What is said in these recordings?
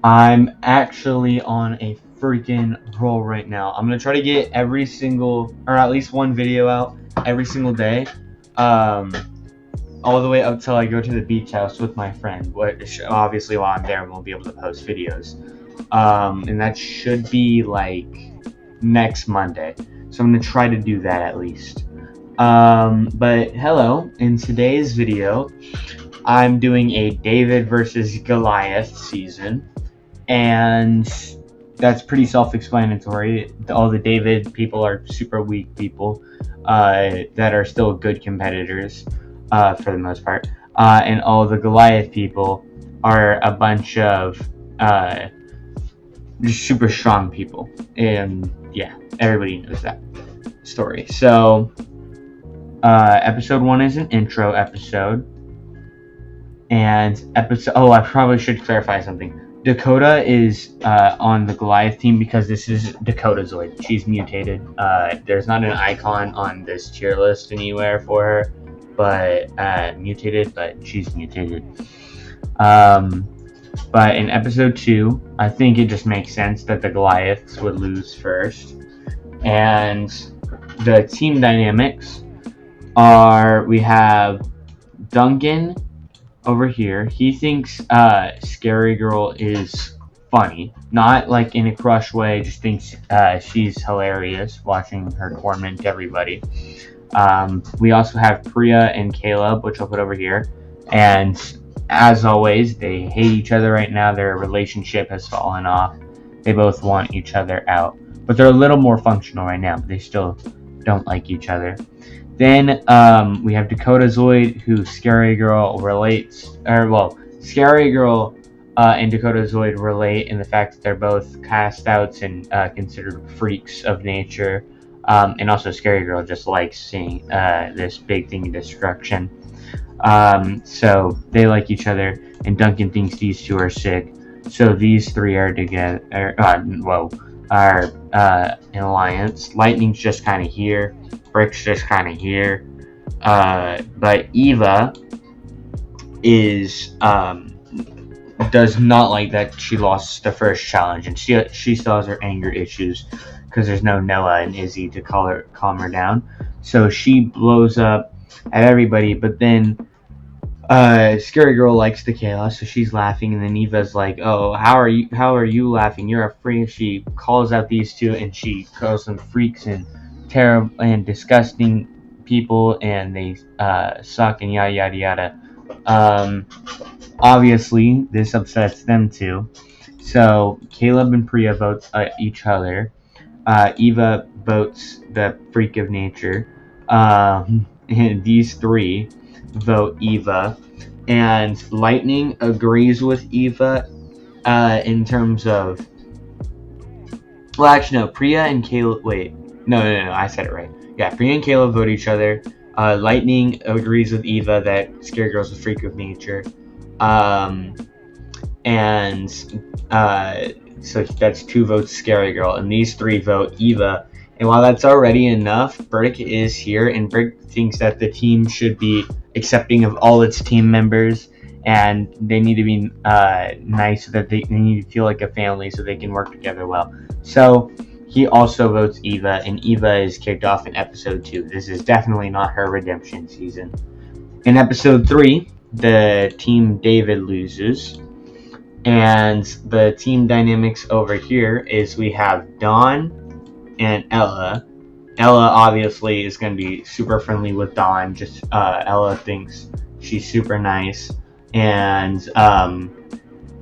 I'm actually on a freaking roll right now. I'm gonna try to get every single, or at least one video out every single day, um, all the way up till I go to the beach house with my friend. Which obviously, while I'm there, we'll be able to post videos, and that should be like next Monday. So I'm gonna try to do that at least. But hello, in today's video, I'm doing a David versus Goliath season, and that's pretty self-explanatory. All the David people are super weak people that are still good competitors for the most part, and all the Goliath people are a bunch of just super strong people. And yeah, everybody knows that story. So episode 1 is an intro episode, and I probably should clarify something. Dakota is on the Goliath team because this is Dakotazoid. She's mutated. There's not an icon on this tier list anywhere for her, but mutated. But she's mutated. But in episode 2, I think it just makes sense that the Goliaths would lose first, and the team dynamics are: we have Duncan over here. He thinks Scary Girl is funny, not like in a crush way, just thinks she's hilarious watching her torment everybody. We also have Priya and Caleb, which I'll put over here, and as always, they hate each other right now. Their relationship has fallen off. They both want each other out, but they're a little more functional right now, but they still don't like each other. Then we have Dakotazoid, who Scary Girl relates, Scary Girl and Dakotazoid relate in the fact that they're both cast outs and considered freaks of nature. And also Scary Girl just likes seeing this big thing of destruction. So they like each other, and Duncan thinks these two are sick. So these three are together, are in alliance. Lightning's just kind of here. Brick's just kind of here. But Eva is does not like that she lost the first challenge, and she still has her anger issues because there's no Noah and Izzy to calm her down. So she blows up at everybody, but then Scary Girl likes the chaos, so she's laughing, and then Eva's like, "Oh, how are you laughing? You're a freak." She calls out these two, and she calls them freaks and terrible and disgusting people, and they suck and yada yada yada. Obviously, this upsets them too. So Caleb and Priya vote each other. Eva votes the freak of nature. And these three vote Eva, and Lightning agrees with Eva in terms of. Well, actually, no. Priya and Caleb. Wait, no. I said it right. Yeah, Priya and Caleb vote each other. Lightning agrees with Eva that Scary Girl's a freak of nature, and so that's 2 votes Scary Girl, and these 3 vote Eva. And while that's already enough, Brick is here, and Brick thinks that the team should be accepting of all its team members, and they need to be nice, so that they need to feel like a family so they can work together well. So he also votes Eva, and Eva is kicked off in episode 2. This is definitely not her redemption season. In episode 3, the team David loses, and the team dynamics over here is we have Dawn and Ella. Ella obviously is going to be super friendly with Dawn. Just Ella thinks she's super nice, and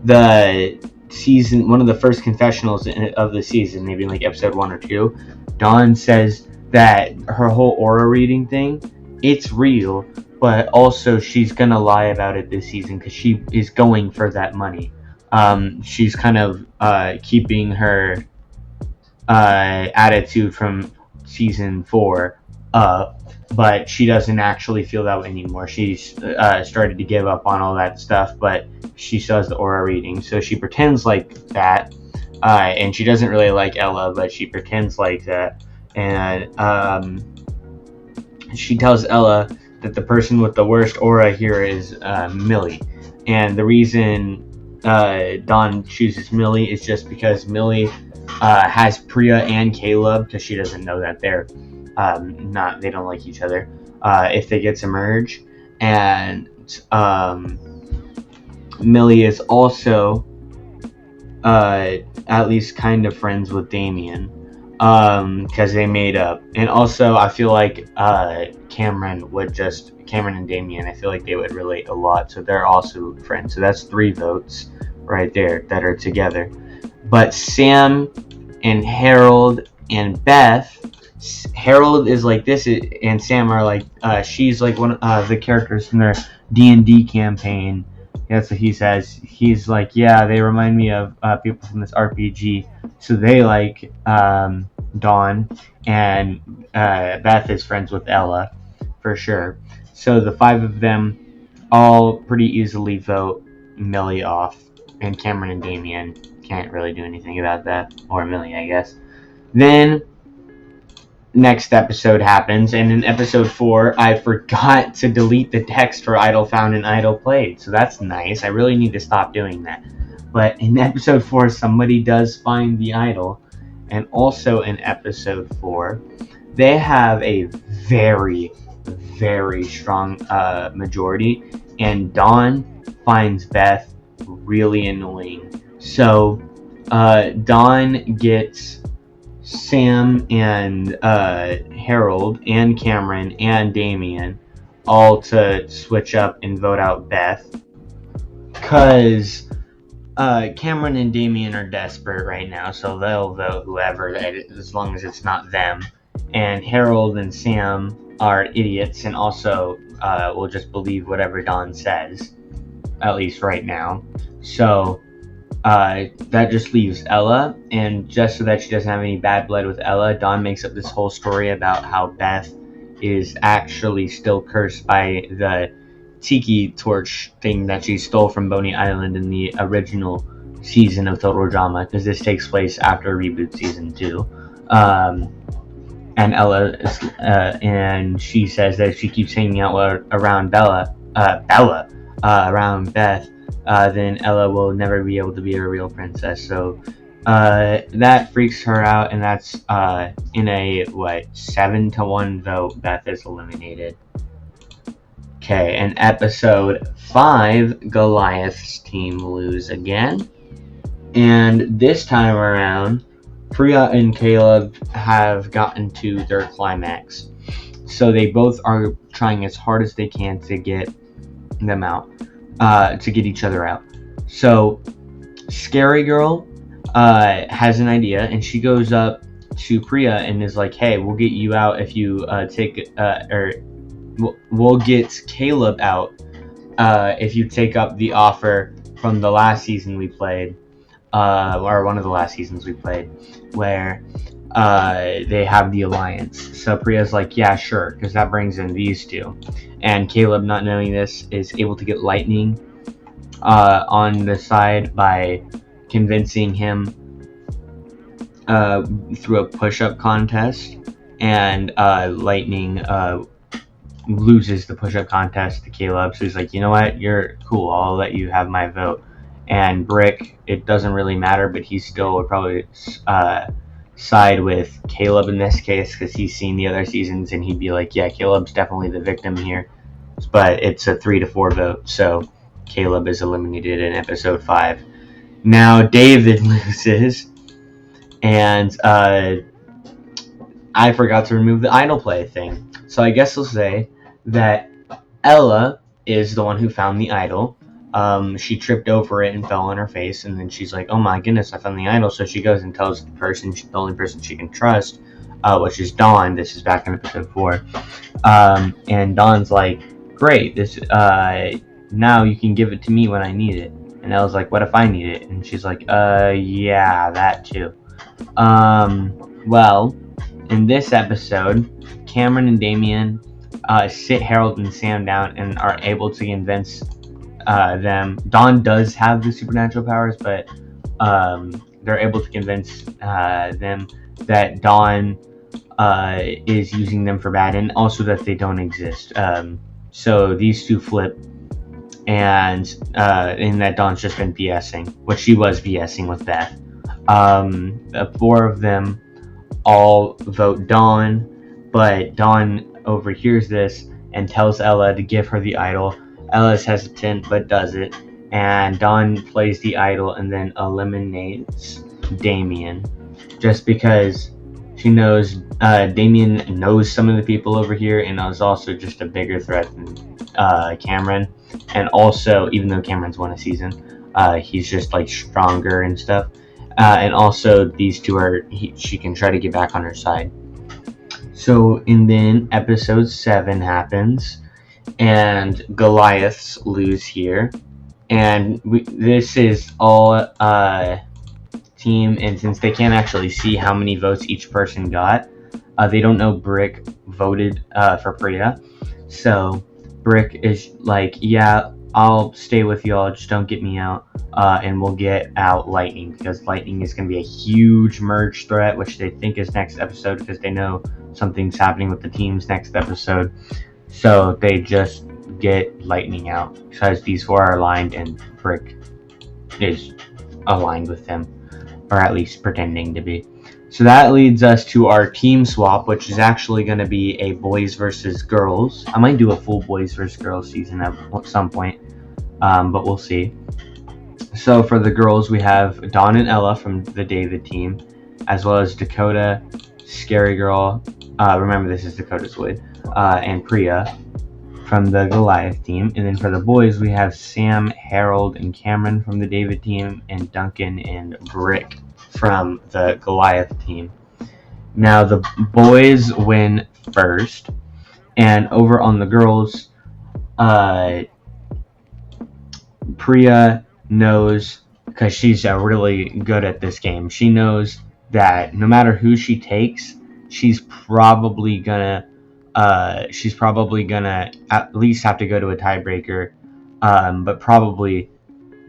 the season, one of the first confessionals of the season, maybe like episode 1 or 2, Dawn says that her whole aura reading thing, it's real, but also she's gonna lie about it this season because she is going for that money. She's kind of keeping her attitude from season 4 up, but she doesn't actually feel that way anymore. She's started to give up on all that stuff, but she still has the aura reading, so she pretends like that, and she doesn't really like Ella, but she pretends like that, and she tells Ella that the person with the worst aura here is Millie, and the reason Dawn chooses Millie is just because Millie has Priya and Caleb, because she doesn't know that they're they don't like each other if they get to merge. And Millie is also at least kind of friends with Damien because they made up. And also I feel like Cameron and Damien, I feel like they would relate a lot, so they're also friends. So that's 3 votes right there that are together. But Sam and Harold and Beth, Harold is like this, and Sam are like she's like one of the characters from their D&D campaign. That's what he says. He's like, yeah, they remind me of people from this RPG. So they like Dawn, and Beth is friends with Ella for sure. So the 5 of them all pretty easily vote Millie off, and Cameron and Damien can't really do anything about that, or Millie, I guess. Then next episode happens, and in episode 4 I forgot to delete the text for idol found and idol played, so that's nice. I really need to stop doing that. But in episode 4 somebody does find the idol, and also in episode 4 they have a very, very strong majority, and Dawn finds Beth really annoying. So Dawn gets Sam and Harold and Cameron and Damien all to switch up and vote out Beth, because Cameron and Damien are desperate right now, so they'll vote whoever, as long as it's not them. And Harold and Sam are idiots and also will just believe whatever Dawn says, at least right now. So that just leaves Ella, and just so that she doesn't have any bad blood with Ella, Dawn makes up this whole story about how Beth is actually still cursed by the tiki torch thing that she stole from Boney Island in the original season of Total Drama, because this takes place after Reboot Season 2. And Ella is, and she says that if she keeps hanging out around around Beth, then Ella will never be able to be a real princess. So that freaks her out, and that's in a 7-1 vote. Beth is eliminated. Okay, and episode 5, Goliath's team lose again, and this time around, Priya and Caleb have gotten to their climax. So they both are trying as hard as they can to get them out, to get each other out. So Scary Girl has an idea, and she goes up to Priya and is like, hey, we'll get you out if you we'll get Caleb out if you take up the offer from the last season we played, or one of the last seasons we played, where they have the alliance. So Priya's like, yeah, sure, because that brings in these 2. And Caleb, not knowing this, is able to get lightning on the side by convincing him through a push-up contest, and lightning loses the push-up contest to Caleb. So he's like, you know what, you're cool, I'll let you have my vote. And Brick, it doesn't really matter, but he still would probably side with Caleb in this case, because he's seen the other seasons, and he'd be like, yeah, Caleb's definitely the victim here. But it's a 3-4 vote, so Caleb is eliminated in episode 5. Now David loses, and I forgot to remove the idol play thing. So I guess we'll say that Ella is the one who found the idol. She tripped over it and fell on her face, and then she's like, oh my goodness, I found the idol. So she goes and tells the only person she can trust, which is Dawn. This is back in episode 4. And Dawn's like, great, this now you can give it to me when I need it. And Ella's like, what if I need it? And she's like, yeah, that too. Well, in this episode, Cameron and Damien sit Harold and Sam down and are able to convince them. Dawn does have the supernatural powers, but they're able to convince them that Dawn is using them for bad, and also that they don't exist. So these 2 flip, and in that Dawn's just been BSing, which she was BSing with Beth. The four of them all vote Dawn, but Dawn overhears this and tells Ella to give her the idol. Ella's hesitant but does it, and Dawn plays the idol and then eliminates Damien, just because she knows Damien knows some of the people over here and is also just a bigger threat than Cameron. And also, even though Cameron's won a season, he's just like stronger and stuff. And also, these two she can try to get back on her side. So, and then episode 7 happens, and Goliaths lose here. And this is all team, and since they can't actually see how many votes each person got, they don't know Brick voted for Priya. So Brick is like, yeah, I'll stay with y'all, just don't get me out, and we'll get out Lightning, because Lightning is going to be a huge merge threat, which they think is next episode, because they know something's happening with the teams next episode. So they just get Lightning out, because these four are aligned, and Brick is aligned with them, or at least pretending to be. So that leads us to our team swap, which is actually going to be a boys versus girls. I might do a full boys versus girls season at some point, but we'll see. So for the girls, we have Dawn and Ella from the David team, as well as Dakota, Scary Girl, remember this is Dakota's Wood, and Priya from the Goliath team. And then for the boys, we have Sam, Harold, and Cameron from the David team, and Duncan and Brick from the Goliath team. Now the boys win first, and over on the girls, Priya knows, because she's really good at this game, she knows that no matter who she takes, she's probably gonna at least have to go to a tiebreaker, but probably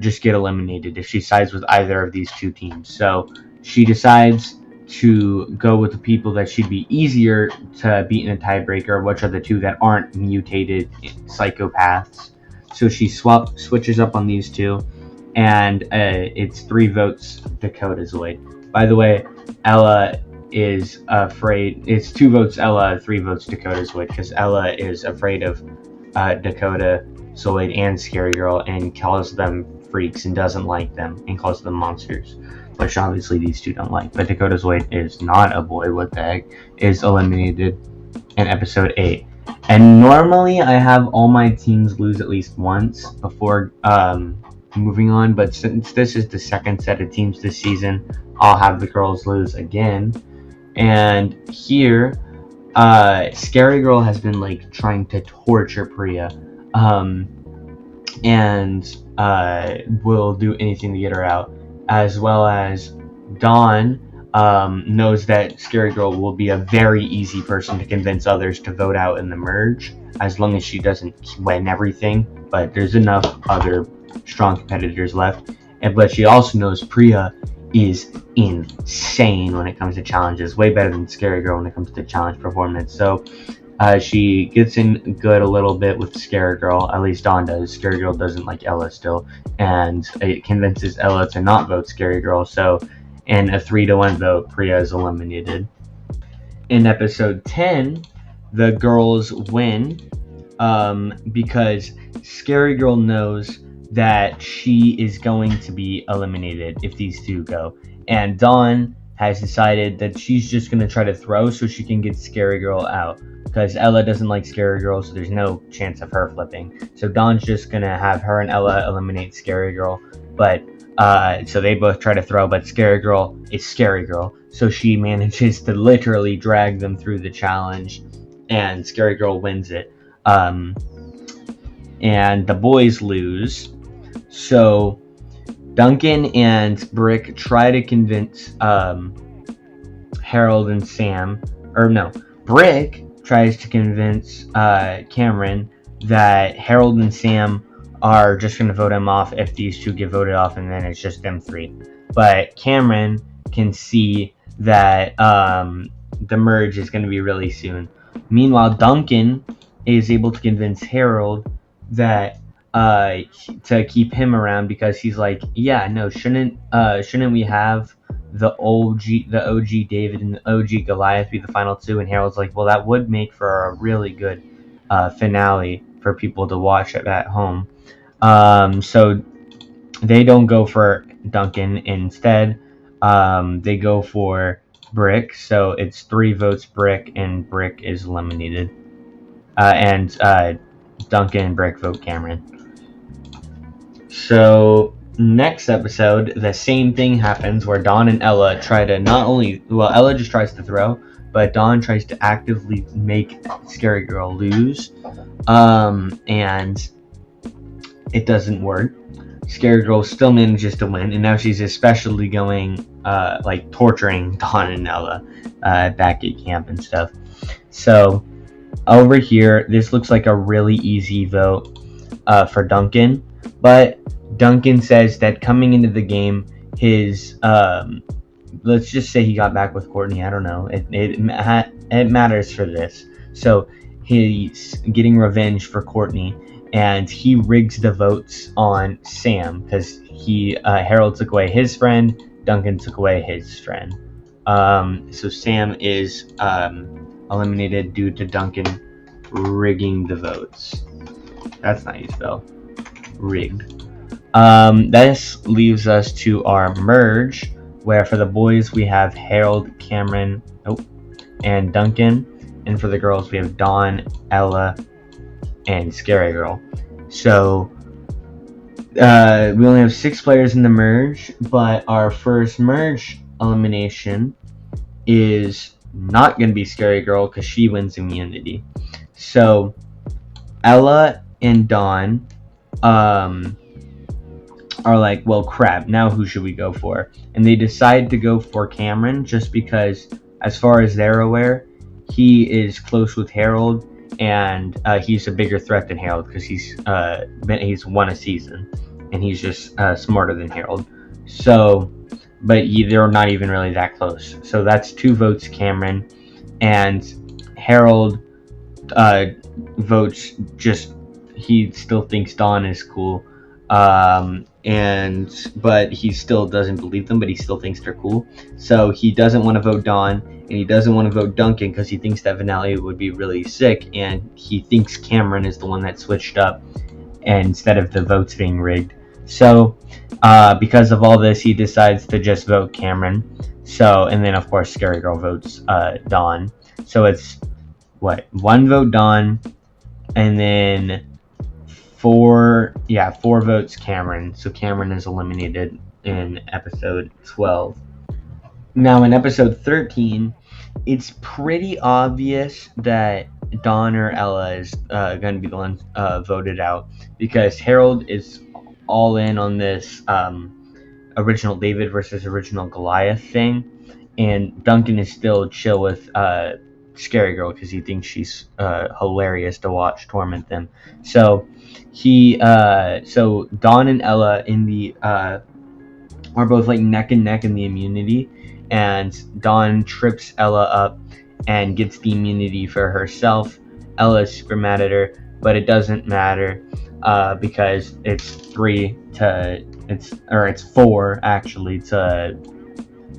just get eliminated if she sides with either of these two teams. So she decides to go with the people that she'd be easier to beat in a tiebreaker, which are the two that aren't mutated psychopaths. So she switches up on these two, and it's 3 votes Dakota's way. By the way, Ella is afraid. It's 2 votes Ella, 3 votes Dakota's way, because Ella is afraid of Dakota, Zoid, and Scary Girl, and calls them freaks and doesn't like them, and calls them monsters, which obviously these two don't like. But Dakota Zoid is not a boy, what the heck, is eliminated in episode 8. And normally I have all my teams lose at least once before moving on, but since this is the second set of teams this season, I'll have the girls lose again. And here, Scary Girl has been like trying to torture Priya, and will do anything to get her out, as well as Dawn knows that Scary Girl will be a very easy person to convince others to vote out in the merge, as long as she doesn't win everything, but there's enough other strong competitors left. But she also knows Priya is insane when it comes to challenges, way better than Scary Girl when it comes to challenge performance. So she gets in good a little bit with Scary Girl, at least Dawn does. Scary Girl doesn't like Ella still, and it convinces Ella to not vote Scary Girl. So in a 3-1 vote, Priya is eliminated. In episode 10, the girls win because Scary Girl knows that she is going to be eliminated if these two go. And Dawn has decided that she's just going to try to throw so she can get Scary Girl out, because Ella doesn't like Scary Girl, so there's no chance of her flipping. So Dawn's just going to have her and Ella eliminate Scary Girl, but so they both try to throw, but Scary Girl is Scary Girl, so she manages to literally drag them through the challenge, and Scary Girl wins it. And the boys lose. So Duncan and Brick try to convince Harold and Sam, or no, Brick tries to convince Cameron that Harold and Sam are just going to vote him off if these two get voted off, and then it's just them 3. But Cameron can see that the merge is going to be really soon. Meanwhile, Duncan is able to convince Harold that to keep him around because he's like, yeah, no, shouldn't we have the OG David and the OG Goliath be the final two? And Harold's like, well, that would make for a really good finale for people to watch at home. So they don't go for Duncan. Instead, they go for Brick. So it's 3 votes Brick, and Brick is eliminated. And Duncan and Brick vote Cameron. So next episode, the same thing happens where Dawn and Ella try to Ella just tries to throw, but Dawn tries to actively make Scary Girl lose, and it doesn't work. Scary Girl still manages to win, and now she's especially going torturing Dawn and Ella back at camp and stuff. So over here, this looks like a really easy vote for Duncan, but Duncan says that coming into the game, his let's just say he got back with Courtney. I don't know. It matters for this. So he's getting revenge for Courtney, and he rigs the votes on Sam because Harold took away his friend, Duncan took away his friend. So Sam is eliminated due to Duncan rigging the votes. That's not used though. Rigged. This leaves us to our merge, where for the boys we have Harold, Cameron, and Duncan, and for the girls we have Dawn, Ella, and Scary Girl. So we only have 6 players in the merge, but our first merge elimination is not going to be Scary Girl because she wins immunity. So Ella and Dawn are like, well, crap, now who should we go for? And they decide to go for Cameron just because, as far as they're aware, he is close with Harold, and he's a bigger threat than Harold because he's won a season, and he's just smarter than Harold. So, but they're not even really that close. So that's 2 votes Cameron, and Harold votes just, he still thinks Dawn is cool. But he still doesn't believe them, but he still thinks they're cool. So he doesn't want to vote Dawn, and he doesn't want to vote Duncan because he thinks that finale would be really sick, and he thinks Cameron is the one that switched up instead of the votes being rigged. So because of all this, he decides to just vote Cameron. So, and then of course Scary Girl votes Dawn. So it's 1 vote Dawn, and then 4 votes Cameron. So Cameron is eliminated in episode 12. Now in episode 13, it's pretty obvious that Dawn or Ella is going to be the one voted out because Harold is all in on this original David versus original Goliath thing, and Duncan is still chill with Scary Girl because he thinks she's hilarious to watch torment them. So so Dawn and Ella in the are both like neck and neck in the immunity, and Dawn trips Ella up and gets the immunity for herself. Ella's super mad at her, but it doesn't matter because it's 4 actually to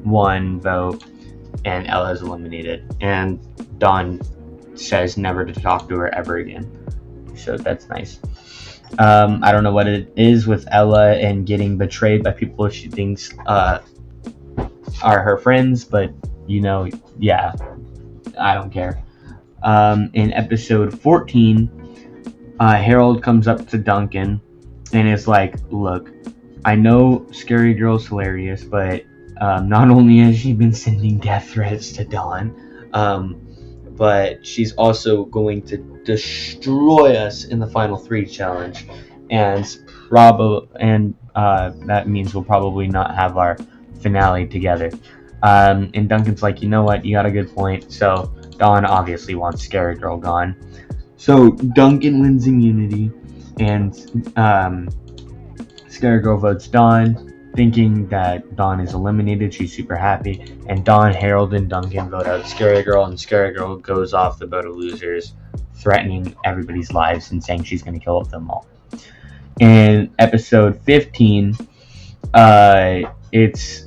1 vote, and Ella's eliminated, and Dawn says never to talk to her ever again. So that's nice. I don't know what it is with Ella and getting betrayed by people she thinks are her friends, but yeah, I don't care. In episode 14, Harold comes up to Duncan and is like, look, I know Scary Girl's hilarious, but not only has she been sending death threats to Dawn, but she's also going to destroy us in the final 3 challenge, and that means we'll probably not have our finale together. And Duncan's like, you know what, you got a good point. So Dawn obviously wants Scary Girl gone. So Duncan wins immunity, and Scary Girl votes Dawn, thinking that Dawn is eliminated. She's super happy, and Dawn, Harold, and Duncan vote out Scary Girl, and Scary Girl goes off the boat of losers, threatening everybody's lives and saying she's going to kill them all. in episode 15, it's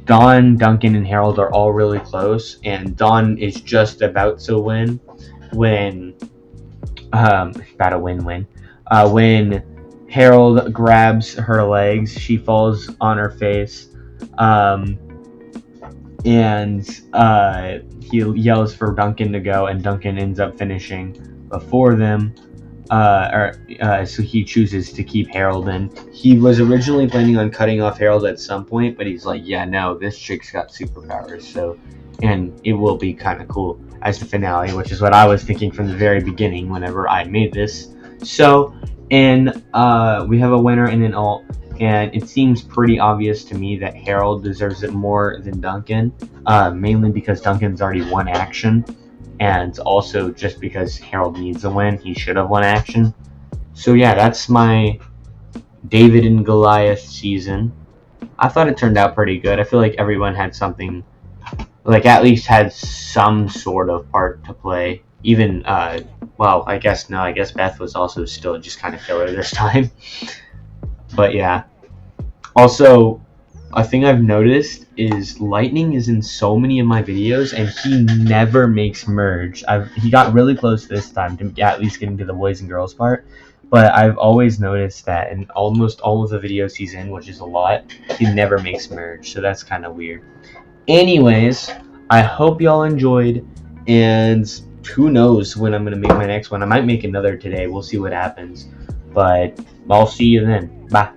Dawn, Duncan, and Harold are all really close, and Dawn is just about to win when about a win-win. When Harold grabs her legs, she falls on her face, um, and he yells for Duncan to go, and Duncan ends up finishing before them. So he chooses to keep Harold in. He was originally planning on cutting off Harold at some point, but he's like, yeah, no, this chick's got superpowers, so, and it will be kind of cool as the finale, which is what I was thinking from the very beginning whenever I made this. So, and we have a winner and an alt, and it seems pretty obvious to me that Harold deserves it more than Duncan, mainly because Duncan's already won action, and also just because Harold needs a win, he should have won action. So yeah, that's my David and Goliath season. I thought it turned out pretty good. I feel like everyone had something, like at least had some sort of part to play. Even, well, I guess Beth was also still just kind of filler this time. But yeah. Also, a thing I've noticed is Lightning is in so many of my videos, and he never makes merge. He got really close this time to at least getting to the boys and girls part, but I've always noticed that in almost all of the videos he's in, which is a lot, he never makes merge, so that's kind of weird. Anyways, I hope y'all enjoyed, and who knows when I'm going to make my next one. I might make another today. We'll see what happens, but I'll see you then. Bye.